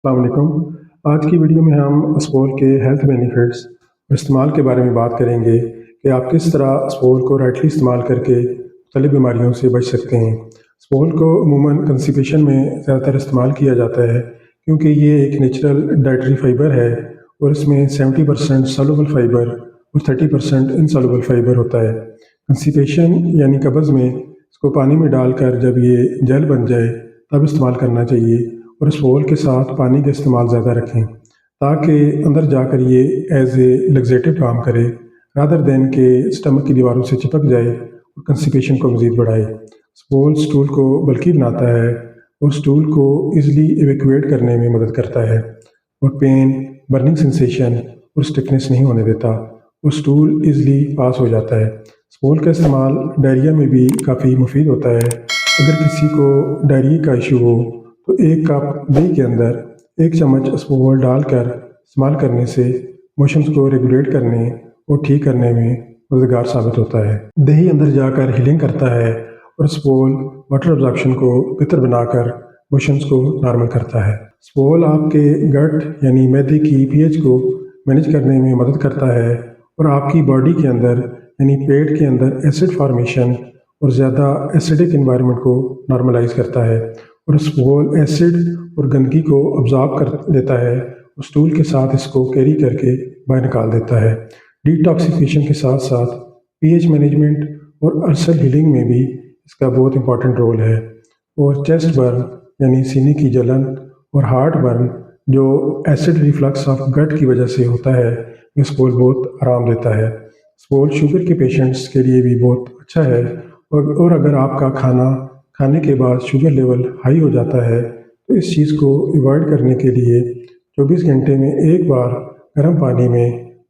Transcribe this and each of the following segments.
السلام علیکم۔ آج کی ویڈیو میں ہم اسپول کے ہیلتھ بینیفٹس اور استعمال کے بارے میں بات کریں گے کہ آپ کس طرح اسپول کو رائٹلی استعمال کر کے مختلف بیماریوں سے بچ سکتے ہیں۔ اسپول کو عموماً کنسٹیپیشن میں زیادہ تر استعمال کیا جاتا ہے کیونکہ یہ ایک نیچرل ڈائٹری فائبر ہے اور اس میں 70% سالوبل فائبر اور 30% انسالوبل فائبر ہوتا ہے۔ کنسٹیپیشن یعنی قبض میں اس کو پانی میں ڈال کر جب یہ جیل بن جائے تب استعمال کرنا چاہیے، اور اسپول کے ساتھ پانی کا استعمال زیادہ رکھیں تاکہ اندر جا کر یہ ایز اے لگزیٹو کام کرے رادر دین کہ اسٹمک کی دیواروں سے چپک جائے اور کنسٹیپیشن کو مزید بڑھائے۔ اسپول سٹول کو بلکی بناتا ہے اور سٹول کو ایزلی ایویکویٹ کرنے میں مدد کرتا ہے، اور پین، برننگ سینسیشن اور سٹکنس نہیں ہونے دیتا، اور سٹول ایزلی پاس ہو جاتا ہے۔ اسپول کا استعمال ڈائریا میں بھی کافی مفید ہوتا ہے۔ اگر کسی کو ڈائریا کا ایشو ہو تو ایک کپ دہی کے اندر 1 چمچ اسپول ڈال کر استعمال کرنے سے موشنز کو ریگولیٹ کرنے اور ٹھیک کرنے میں مددگار ثابت ہوتا ہے۔ دہی اندر جا کر ہیلنگ کرتا ہے اور اسپول واٹر ابزارپشن کو بہتر بنا کر موشنز کو نارمل کرتا ہے۔ اسپول آپ کے گٹ یعنی معدے کی پی ایچ کو مینیج کرنے میں مدد کرتا ہے اور آپ کی باڈی کے اندر یعنی پیٹ کے اندر ایسڈ فارمیشن اور زیادہ ایسیڈک انوائرمنٹ کو نارملائز کرتا ہے، اور اسپول ایسڈ اور گندگی کو ابزارب کر لیتا ہے اور سٹول کے ساتھ اس کو کیری کر کے باہر نکال دیتا ہے۔ ڈیٹاکسیفیکیشن کے ساتھ ساتھ پی ایچ مینجمنٹ اور السر ہیلنگ میں بھی اس کا بہت امپورٹنٹ رول ہے، اور چیسٹ برن یعنی سینے کی جلن اور ہارٹ برن جو ایسڈ ریفلکس آف گٹ کی وجہ سے ہوتا ہے، یہ اسپول بہت آرام دیتا ہے۔ اسپول شوگر کے پیشنٹس کے لیے بھی بہت اچھا ہے، اور اگر آپ کا کھانے کے بعد شوگر لیول ہائی ہو جاتا ہے تو اس چیز کو ایوائڈ کرنے کے لیے 24 گھنٹے میں ایک بار گرم پانی میں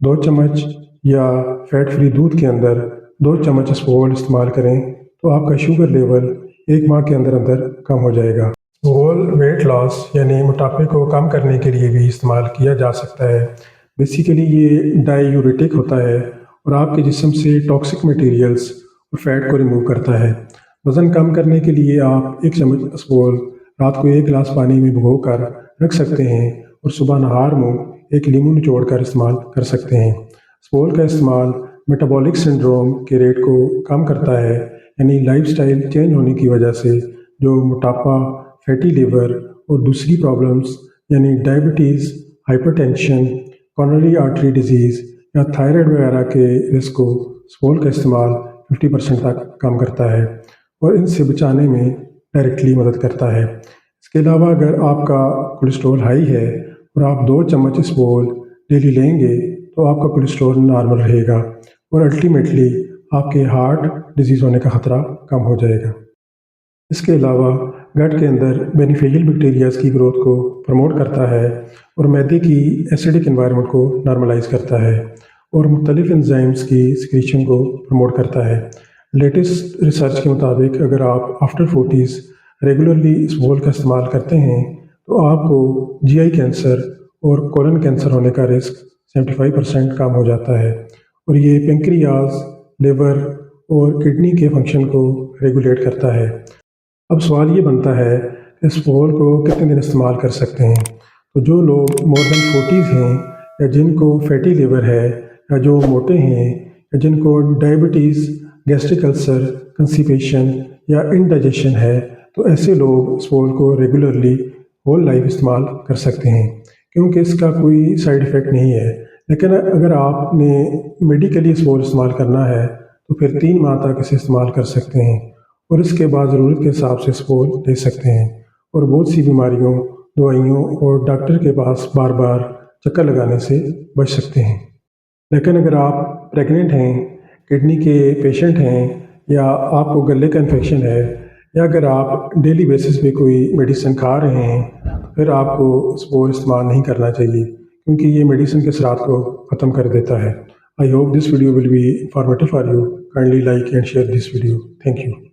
2 چمچ یا فیٹ فری دودھ کے اندر 2 چمچ اسپول استعمال کریں تو آپ کا شوگر لیول 1 ماہ کے اندر کم ہو جائے گا۔ اسپول ویٹ لاس یعنی موٹاپے کو کم کرنے کے لیے بھی استعمال کیا جا سکتا ہے۔ بیسیکلی یہ ڈائی یوریٹک ہوتا ہے اور آپ کے جسم سے ٹاکسک میٹیریلز اور فیٹ کو ریموو کرتا ہے۔ وزن کم کرنے کے لیے آپ 1 چمچ اسپول رات کو 1 گلاس پانی میں بھگو کر رکھ سکتے ہیں اور صبح نہار منہ 1 لیمو نچوڑ کر استعمال کر سکتے ہیں۔ اسپول کا استعمال میٹابولک سنڈروم کے ریٹ کو کم کرتا ہے، یعنی لائف سٹائل چینج ہونے کی وجہ سے جو موٹاپا، فیٹی لیور اور دوسری پرابلمز یعنی diabetes, hyper tension, coronary artery disease یا تھائرائڈ وغیرہ کے رسک کو اسپول کا استعمال 50% تک کم کرتا ہے اور ان سے بچانے میں ڈائریکٹلی مدد کرتا ہے۔ اس کے علاوہ اگر آپ کا کولیسٹرول ہائی ہے اور آپ 2 چمچ اسپول ڈیلی لیں گے تو آپ کا کولیسٹرول نارمل رہے گا اور الٹیمیٹلی آپ کے ہارٹ ڈیزیز ہونے کا خطرہ کم ہو جائے گا۔ اس کے علاوہ گٹ کے اندر بینیفیشل بیکٹیریاز کی گروتھ کو پروموٹ کرتا ہے اور معدے کی ایسیڈک انوائرمنٹ کو نارملائز کرتا ہے اور مختلف انزائمز کی سیکریشن کو پروموٹ کرتا ہے۔ لیٹسٹ ریسرچ کے مطابق اگر آپ آفٹر 40s ریگولرلی اسپول کا استعمال کرتے ہیں تو آپ کو جی آئی کینسر اور کولن کینسر ہونے کا رسک 75% کم ہو جاتا ہے، اور یہ پینکریاز، لیور اور کڈنی کے فنکشن کو ریگولیٹ کرتا ہے۔ اب سوال یہ بنتا ہے کہ اسپول کو کتنے دن استعمال کر سکتے ہیں؟ تو جو لوگ مور دین 40s ہیں یا جن کو فیٹی لیور ہے یا جو موٹے ہیں یا جن کو ڈائبٹیز، گیسٹرک السر، کنسٹیپیشن یا انڈائجیشن ہے تو ایسے لوگ اسپول کو ریگولرلی ہول لائف استعمال کر سکتے ہیں کیونکہ اس کا کوئی سائیڈ ایفیکٹ نہیں ہے۔ لیکن اگر آپ نے میڈیکلی اسپول استعمال کرنا ہے تو پھر 3 ماہ تک اسے استعمال کر سکتے ہیں اور اس کے بعد ضرورت کے حساب سے اسپول لے سکتے ہیں اور بہت سی بیماریوں، دوائیوں اور ڈاکٹر کے پاس بار بار چکر لگانے سے بچ سکتے ہیں۔ لیکن اگر آپ پریگننٹ ہیں، کڈنی کے پیشنٹ ہیں یا آپ کو گلے کا انفیکشن ہے یا اگر آپ ڈیلی بیسس پہ کوئی میڈیسن کھا رہے ہیں پھر آپ کو اسپول استعمال نہیں کرنا چاہیے کیونکہ یہ میڈیسن کے اثرات کو ختم کر دیتا ہے۔ I hope this video will be informative for you. Kindly like and share this video. Thank you.